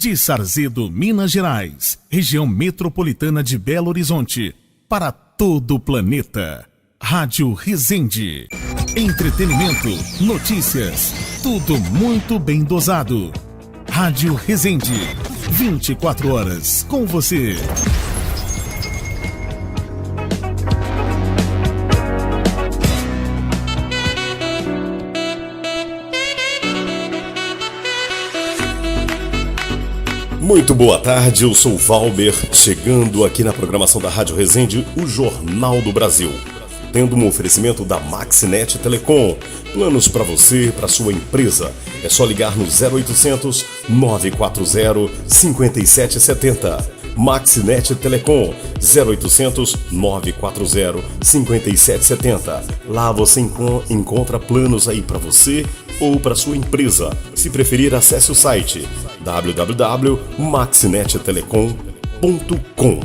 De Sarzedo, Minas Gerais, região metropolitana de Belo Horizonte, para todo o planeta. Rádio Resende. Entretenimento, notícias, tudo muito bem dosado. Rádio Resende. 24 horas com você. Muito boa tarde, eu sou o Valber, chegando aqui na programação da Rádio Resende, o Jornal do Brasil. Tendo um oferecimento da Maxinet Telecom. Planos para você, para sua empresa. É só ligar no 0800 940 5770. Maxinet Telecom 0800 940 5770. Lá você encontra planos aí para você ou para sua empresa. Se preferir, acesse o site www.maxinettelecom.com.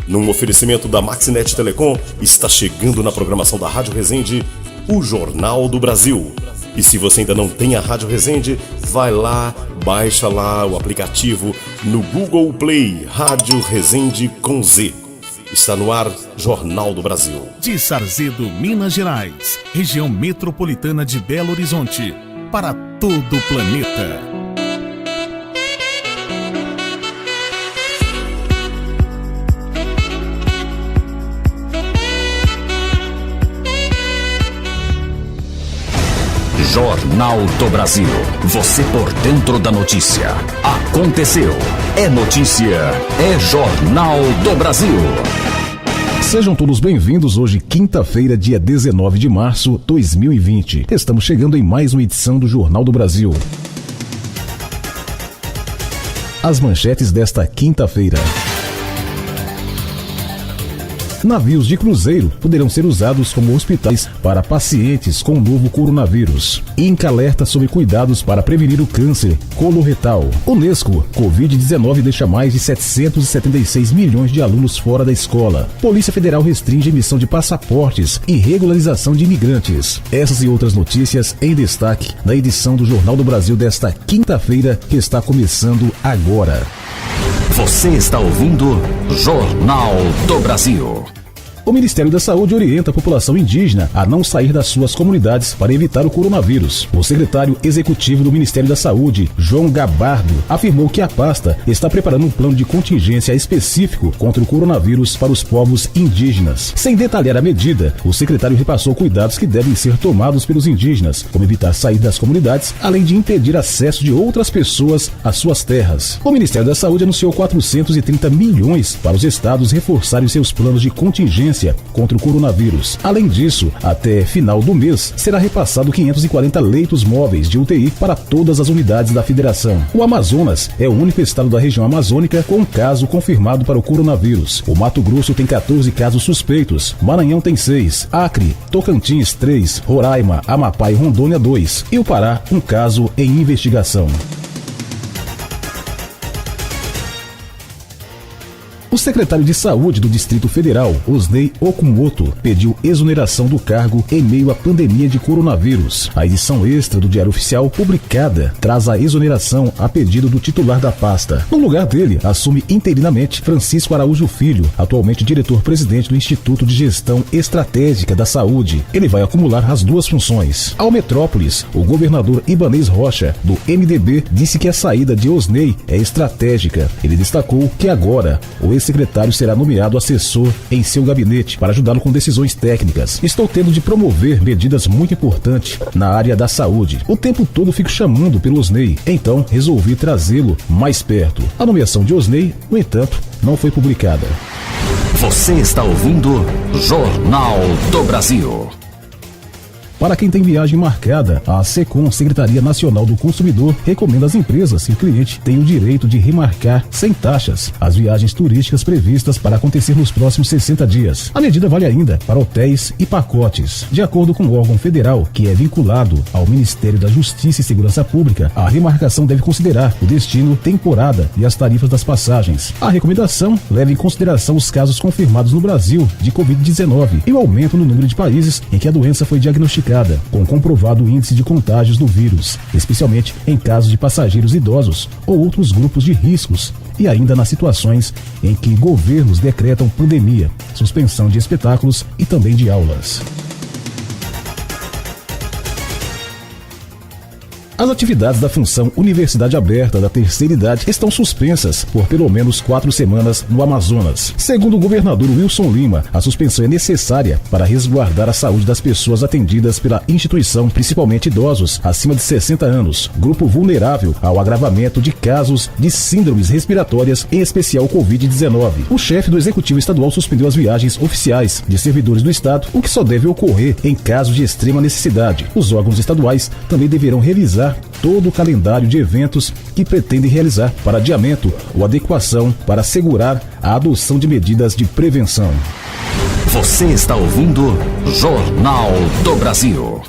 Num oferecimento da Maxinet Telecom, está chegando na programação da Rádio Resende o Jornal do Brasil. E se você ainda não tem a Rádio Resende, vai lá, baixa lá o aplicativo no Google Play, Rádio Resende com Z. Está no ar, Jornal do Brasil. De Sarzedo, Minas Gerais, região metropolitana de Belo Horizonte, para todo o planeta. Jornal do Brasil. Você por dentro da notícia. Aconteceu. É notícia. É Jornal do Brasil. Sejam todos bem-vindos. Hoje, quinta-feira, dia 19 de março de 2020. Estamos chegando em mais uma edição do Jornal do Brasil. As manchetes desta quinta-feira. Navios de cruzeiro poderão ser usados como hospitais para pacientes com o novo coronavírus. INCA alerta sobre cuidados para prevenir o câncer coloretal. Unesco, Covid-19 deixa mais de 776 milhões de alunos fora da escola. Polícia Federal restringe emissão de passaportes e regularização de imigrantes. Essas e outras notícias em destaque na edição do Jornal do Brasil desta quinta-feira, que está começando agora. Você está ouvindo Jornal do Brasil. O Ministério da Saúde orienta a população indígena a não sair das suas comunidades para evitar o coronavírus. O secretário executivo do Ministério da Saúde, João Gabardo, afirmou que a pasta está preparando um plano de contingência específico contra o coronavírus para os povos indígenas. Sem detalhar a medida, o secretário repassou cuidados que devem ser tomados pelos indígenas, como evitar sair das comunidades, além de impedir acesso de outras pessoas às suas terras. O Ministério da Saúde anunciou 430 milhões para os estados reforçarem seus planos de contingência contra o coronavírus. Além disso, até final do mês, será repassado 540 leitos móveis de UTI para todas as unidades da federação. O Amazonas é o único estado da região amazônica com um caso confirmado para o coronavírus. O Mato Grosso tem 14 casos suspeitos, Maranhão tem 6, Acre, Tocantins 3, Roraima, Amapá e Rondônia 2, e o Pará um caso em investigação. O secretário de Saúde do Distrito Federal, Osnei Okumoto, pediu exoneração do cargo em meio à pandemia de coronavírus. A edição extra do Diário Oficial, publicada, traz a exoneração a pedido do titular da pasta. No lugar dele, assume interinamente Francisco Araújo Filho, atualmente diretor-presidente do Instituto de Gestão Estratégica da Saúde. Ele vai acumular as duas funções. Ao Metrópolis, o governador Ibanez Rocha, do MDB, disse que a saída de Osnei é estratégica. Ele destacou que agora o ex-secretário será nomeado assessor em seu gabinete para ajudá-lo com decisões técnicas. Estou tendo de promover medidas muito importantes na área da saúde. O tempo todo fico chamando pelo Osnei, então resolvi trazê-lo mais perto. A nomeação de Osnei, no entanto, não foi publicada. Você está ouvindo Jornal do Brasil. Para quem tem viagem marcada, a SECOM, Secretaria Nacional do Consumidor, recomenda às empresas que o cliente tem o direito de remarcar sem taxas as viagens turísticas previstas para acontecer nos próximos 60 dias. A medida vale ainda para hotéis e pacotes. De acordo com o órgão federal, que é vinculado ao Ministério da Justiça e Segurança Pública, a remarcação deve considerar o destino, temporada e as tarifas das passagens. A recomendação leva em consideração os casos confirmados no Brasil de Covid-19 e o aumento no número de países em que a doença foi diagnosticada danificada, com comprovado índice de contágios do vírus, especialmente em casos de passageiros idosos ou outros grupos de riscos, e ainda nas situações em que governos decretam pandemia, suspensão de espetáculos e também de aulas. As atividades da função Universidade Aberta da Terceira Idade estão suspensas por pelo menos 4 semanas no Amazonas. Segundo o governador Wilson Lima, a suspensão é necessária para resguardar a saúde das pessoas atendidas pela instituição, principalmente idosos acima de 60 anos, grupo vulnerável ao agravamento de casos de síndromes respiratórias, em especial o Covid-19. O chefe do Executivo Estadual suspendeu as viagens oficiais de servidores do Estado, o que só deve ocorrer em casos de extrema necessidade. Os órgãos estaduais também deverão revisar todo o calendário de eventos que pretendem realizar para adiamento ou adequação para assegurar a adoção de medidas de prevenção. Você está ouvindo Jornal do Brasil.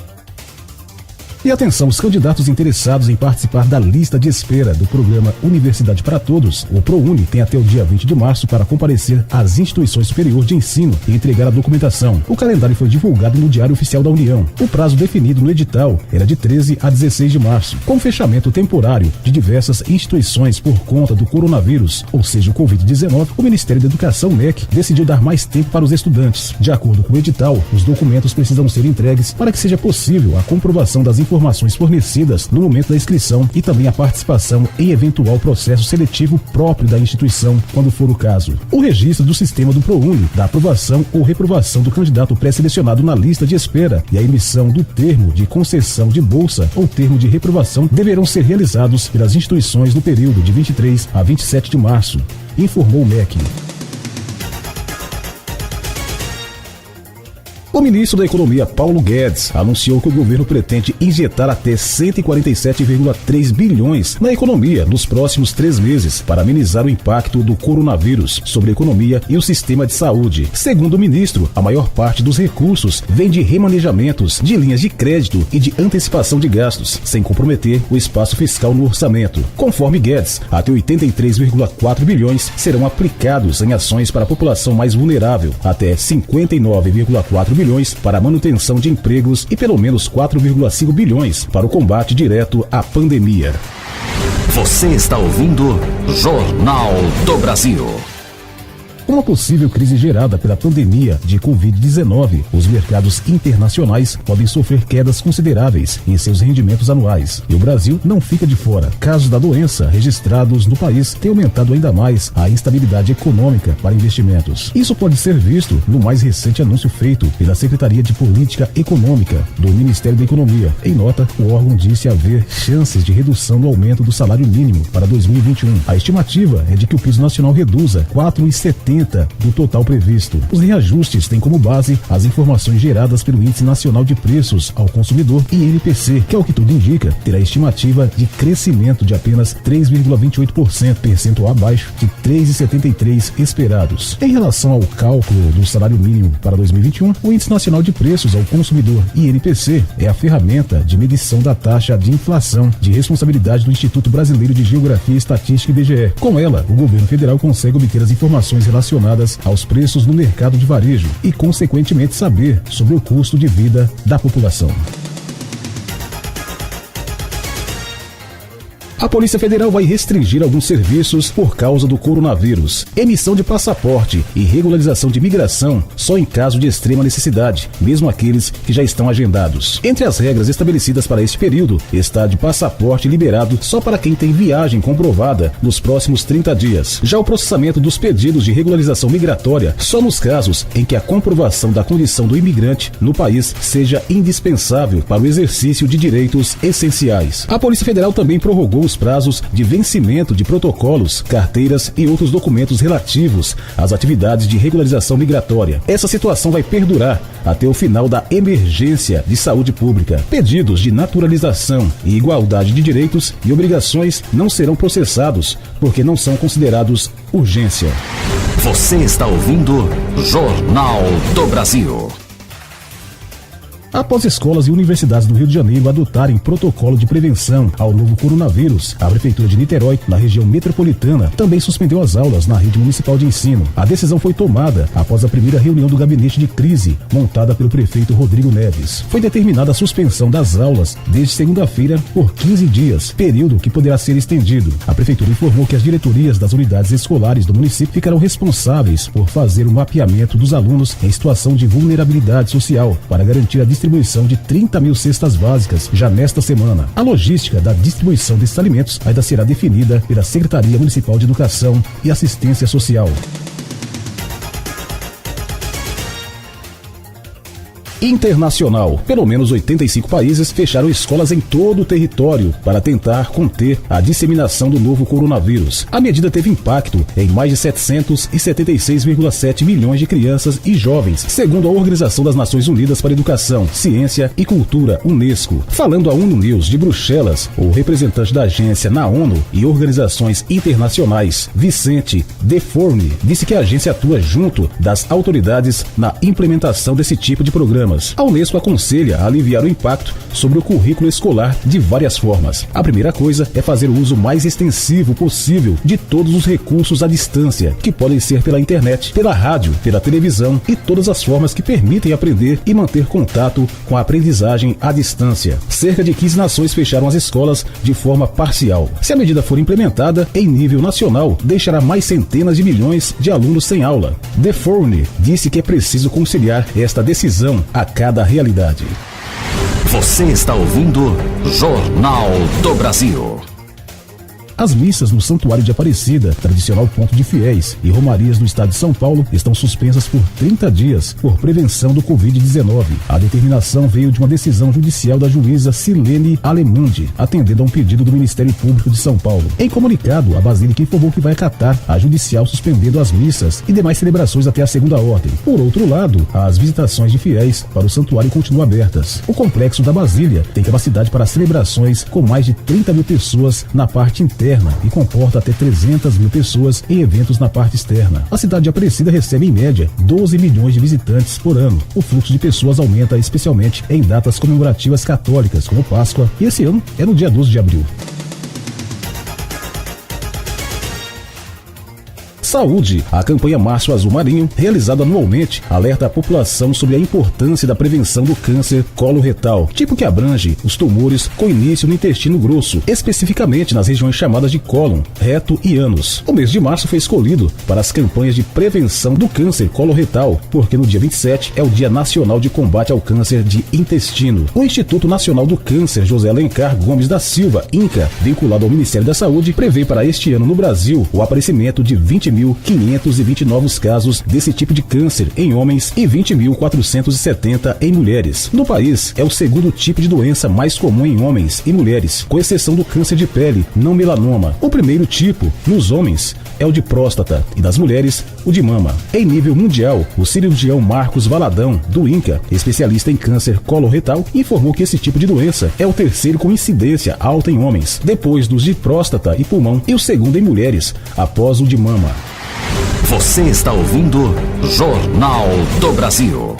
E atenção, os candidatos interessados em participar da lista de espera do programa Universidade para Todos, o ProUni, tem até o dia 20 de março para comparecer às instituições superiores de ensino e entregar a documentação. O calendário foi divulgado no Diário Oficial da União. O prazo definido no edital era de 13 a 16 de março. Com o fechamento temporário de diversas instituições por conta do coronavírus, ou seja, o Covid-19, o Ministério da Educação, MEC, decidiu dar mais tempo para os estudantes. De acordo com o edital, os documentos precisam ser entregues para que seja possível a comprovação das informações fornecidas no momento da inscrição e também a participação em eventual processo seletivo próprio da instituição, quando for o caso. O registro do sistema do ProUni, da aprovação ou reprovação do candidato pré-selecionado na lista de espera e a emissão do termo de concessão de bolsa ou termo de reprovação deverão ser realizados pelas instituições no período de 23 a 27 de março, informou o MEC. O ministro da Economia, Paulo Guedes, anunciou que o governo pretende injetar até 147,3 bilhões na economia nos próximos 3 meses para amenizar o impacto do coronavírus sobre a economia e o sistema de saúde. Segundo o ministro, a maior parte dos recursos vem de remanejamentos de linhas de crédito e de antecipação de gastos, sem comprometer o espaço fiscal no orçamento. Conforme Guedes, até 83,4 bilhões serão aplicados em ações para a população mais vulnerável, até 59,4 bilhões para a manutenção de empregos e pelo menos 4,5 bilhões para o combate direto à pandemia. Você está ouvindo Jornal do Brasil. Com a possível crise gerada pela pandemia de Covid-19, os mercados internacionais podem sofrer quedas consideráveis em seus rendimentos anuais. E o Brasil não fica de fora. Casos da doença registrados no país têm aumentado ainda mais a instabilidade econômica para investimentos. Isso pode ser visto no mais recente anúncio feito pela Secretaria de Política Econômica do Ministério da Economia. Em nota, o órgão disse haver chances de redução no aumento do salário mínimo para 2021. A estimativa é de que o piso nacional reduza 4,70% do total previsto. Os reajustes têm como base as informações geradas pelo Índice Nacional de Preços ao Consumidor, INPC, que, ao que tudo indica, terá estimativa de crescimento de apenas 3,28%, percentual abaixo de 3,73% esperados. Em relação ao cálculo do salário mínimo para 2021, o Índice Nacional de Preços ao Consumidor, INPC, é a ferramenta de medição da taxa de inflação de responsabilidade do Instituto Brasileiro de Geografia e Estatística, IBGE. Com ela, o governo federal consegue obter as informações relacionadas aos preços no mercado de varejo e, consequentemente, saber sobre o custo de vida da população. A Polícia Federal vai restringir alguns serviços por causa do coronavírus. Emissão de passaporte e regularização de migração só em caso de extrema necessidade, mesmo aqueles que já estão agendados. Entre as regras estabelecidas para este período está de passaporte liberado só para quem tem viagem comprovada nos próximos 30 dias. Já o processamento dos pedidos de regularização migratória só nos casos em que a comprovação da condição do imigrante no país seja indispensável para o exercício de direitos essenciais. A Polícia Federal também prorrogou os prazos de vencimento de protocolos, carteiras e outros documentos relativos às atividades de regularização migratória. Essa situação vai perdurar até o final da emergência de saúde pública. Pedidos de naturalização e igualdade de direitos e obrigações não serão processados porque não são considerados urgência. Você está ouvindo Jornal do Brasil. Após escolas e universidades do Rio de Janeiro adotarem protocolo de prevenção ao novo coronavírus, a Prefeitura de Niterói, na região metropolitana, também suspendeu as aulas na rede municipal de ensino. A decisão foi tomada após a primeira reunião do gabinete de crise, montada pelo prefeito Rodrigo Neves. Foi determinada a suspensão das aulas desde segunda-feira por 15 dias, período que poderá ser estendido. A Prefeitura informou que as diretorias das unidades escolares do município ficarão responsáveis por fazer o mapeamento dos alunos em situação de vulnerabilidade social, para garantir a distribuição de 30 mil cestas básicas já nesta semana. A logística da distribuição desses alimentos ainda será definida pela Secretaria Municipal de Educação e Assistência Social. Internacional. Pelo menos 85 países fecharam escolas em todo o território para tentar conter a disseminação do novo coronavírus. A medida teve impacto em mais de 776,7 milhões de crianças e jovens, segundo a Organização das Nações Unidas para Educação, Ciência e Cultura, UNESCO. Falando à ONU News de Bruxelas, o representante da agência na ONU e organizações internacionais, Vicente Deforne, disse que a agência atua junto das autoridades na implementação desse tipo de programa. A Unesco aconselha a aliviar o impacto sobre o currículo escolar de várias formas. A primeira coisa é fazer o uso mais extensivo possível de todos os recursos à distância, que podem ser pela internet, pela rádio, pela televisão e todas as formas que permitem aprender e manter contato com a aprendizagem à distância. Cerca de 15 nações fecharam as escolas de forma parcial. Se a medida for implementada em nível nacional, deixará mais centenas de milhões de alunos sem aula. Deforne disse que é preciso conciliar esta decisão a cada realidade. Você está ouvindo Jornal do Brasil. As missas no Santuário de Aparecida, tradicional ponto de fiéis, e romarias do estado de São Paulo estão suspensas por 30 dias por prevenção do Covid-19. A determinação veio de uma decisão judicial da juíza Silene Alemandi, atendendo a um pedido do Ministério Público de São Paulo. Em comunicado, a Basílica informou que vai acatar a judicial suspendendo as missas e demais celebrações até a segunda ordem. Por outro lado, as visitações de fiéis para o santuário continuam abertas. O complexo da Basília tem capacidade para celebrações com mais de 30 mil pessoas na parte interna e comporta até 300 mil pessoas em eventos na parte externa. A cidade de Aparecida recebe em média 12 milhões de visitantes por ano. O fluxo de pessoas aumenta especialmente em datas comemorativas católicas, como Páscoa, e esse ano é no dia 12 de abril. Saúde. A campanha Março Azul Marinho, realizada anualmente, alerta a população sobre a importância da prevenção do câncer coloretal, tipo que abrange os tumores com início no intestino grosso, especificamente nas regiões chamadas de cólon, reto e ânus. O mês de março foi escolhido para as campanhas de prevenção do câncer coloretal, porque no dia 27 é o Dia Nacional de Combate ao Câncer de Intestino. O Instituto Nacional do Câncer José Alencar Gomes da Silva, INCA, vinculado ao Ministério da Saúde, prevê para este ano no Brasil o aparecimento de 20.520 novos casos desse tipo de câncer em homens e 20.470 em mulheres. No país, é o segundo tipo de doença mais comum em homens e mulheres, com exceção do câncer de pele, não melanoma. O primeiro tipo, nos homens, é o de próstata e das mulheres, o de mama. Em nível mundial, o cirurgião Marcos Valadão, do INCA, especialista em câncer coloretal, informou que esse tipo de doença é o terceiro com incidência alta em homens, depois dos de próstata e pulmão, e o segundo em mulheres, após o de mama. Você está ouvindo Jornal do Brasil.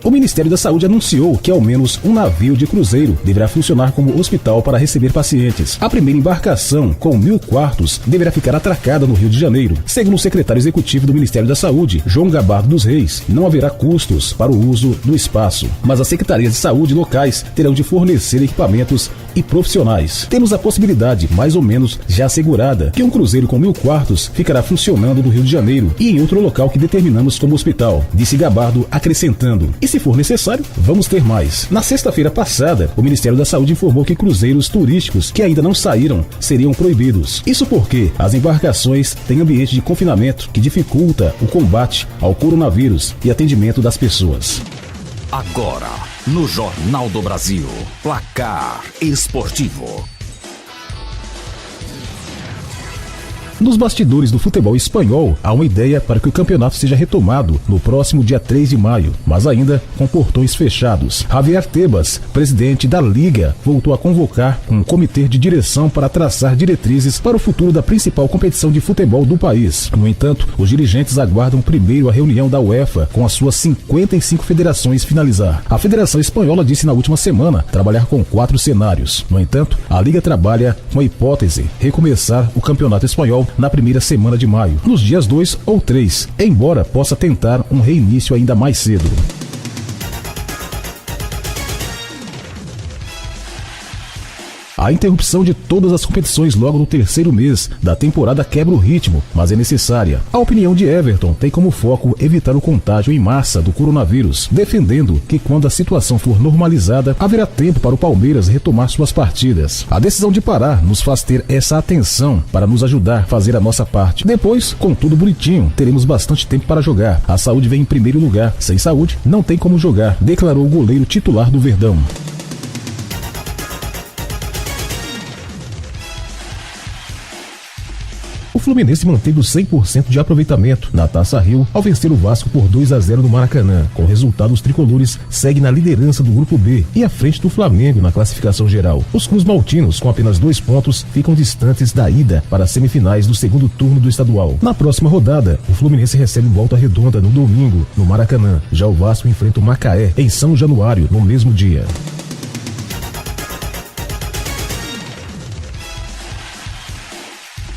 O Ministério da Saúde anunciou que ao menos um navio de cruzeiro deverá funcionar como hospital para receber pacientes. A primeira embarcação, com 1.000 quartos, deverá ficar atracada no Rio de Janeiro. Segundo o secretário executivo do Ministério da Saúde, João Gabardo dos Reis, não haverá custos para o uso do espaço, mas as secretarias de saúde locais terão de fornecer equipamentos e profissionais. Temos a possibilidade, mais ou menos já assegurada, que um cruzeiro com 1.000 quartos ficará funcionando no Rio de Janeiro e em outro local que determinamos como hospital, disse Gabardo, acrescentando: e se for necessário, vamos ter mais. Na sexta-feira passada, o Ministério da Saúde informou que cruzeiros turísticos que ainda não saíram seriam proibidos. Isso porque as embarcações têm ambiente de confinamento que dificulta o combate ao coronavírus e atendimento das pessoas. Agora, no Jornal do Brasil, placar esportivo. Nos bastidores do futebol espanhol, há uma ideia para que o campeonato seja retomado no próximo dia 3 de maio, mas ainda com portões fechados. Javier Tebas, presidente da Liga, voltou a convocar um comitê de direção para traçar diretrizes para o futuro da principal competição de futebol do país. No entanto, os dirigentes aguardam primeiro a reunião da UEFA com as suas 55 federações finalizar. A Federação Espanhola disse na última semana trabalhar com 4 cenários. No entanto, a Liga trabalha com a hipótese recomeçar o Campeonato Espanhol na primeira semana de maio, nos dias 2 ou 3, embora possa tentar um reinício ainda mais cedo. A interrupção de todas as competições logo no terceiro mês da temporada quebra o ritmo, mas é necessária. A opinião de Everton tem como foco evitar o contágio em massa do coronavírus, defendendo que quando a situação for normalizada, haverá tempo para o Palmeiras retomar suas partidas. A decisão de parar nos faz ter essa atenção para nos ajudar a fazer a nossa parte. Depois, com tudo bonitinho, teremos bastante tempo para jogar. A saúde vem em primeiro lugar. Sem saúde, não tem como jogar, declarou o goleiro titular do Verdão. O Fluminense manteve o 100% de aproveitamento na Taça Rio ao vencer o Vasco por 2-0 no Maracanã. Com o resultado, os tricolores seguem na liderança do Grupo B e à frente do Flamengo na classificação geral. Os cruz-maltinos, com apenas 2 pontos, ficam distantes da ida para as semifinais do segundo turno do estadual. Na próxima rodada, o Fluminense recebe Volta Redonda no domingo, no Maracanã. Já o Vasco enfrenta o Macaé em São Januário, no mesmo dia.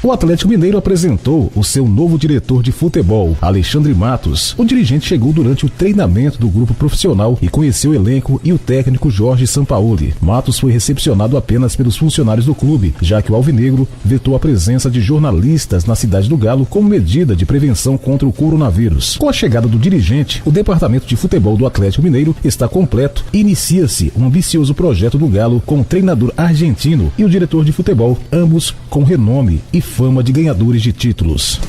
O Atlético Mineiro apresentou o seu novo diretor de futebol, Alexandre Matos. O dirigente chegou durante o treinamento do grupo profissional e conheceu o elenco e o técnico Jorge Sampaoli. Matos foi recepcionado apenas pelos funcionários do clube, já que o alvinegro vetou a presença de jornalistas na Cidade do Galo como medida de prevenção contra o coronavírus. Com a chegada do dirigente, o departamento de futebol do Atlético Mineiro está completo e inicia-se um ambicioso projeto do Galo com o treinador argentino e o diretor de futebol, ambos com renome e fama de ganhadores de títulos.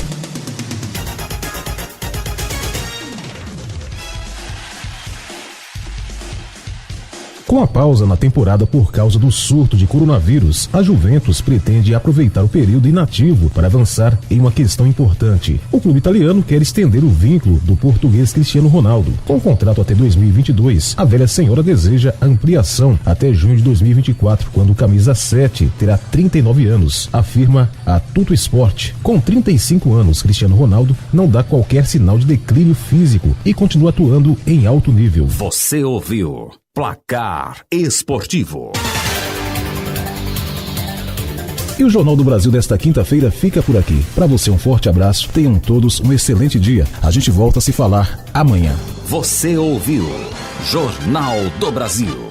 Com a pausa na temporada por causa do surto de coronavírus, a Juventus pretende aproveitar o período inativo para avançar em uma questão importante. O clube italiano quer estender o vínculo do português Cristiano Ronaldo. Com o contrato até 2022, a velha senhora deseja ampliação até junho de 2024, quando o camisa 7 terá 39 anos, afirma a Tuttosport. Com 35 anos, Cristiano Ronaldo não dá qualquer sinal de declínio físico e continua atuando em alto nível. Você ouviu Placar Esportivo. E o Jornal do Brasil desta quinta-feira fica por aqui. Para você um forte abraço, tenham todos um excelente dia. A gente volta a se falar amanhã. Você ouviu Jornal do Brasil.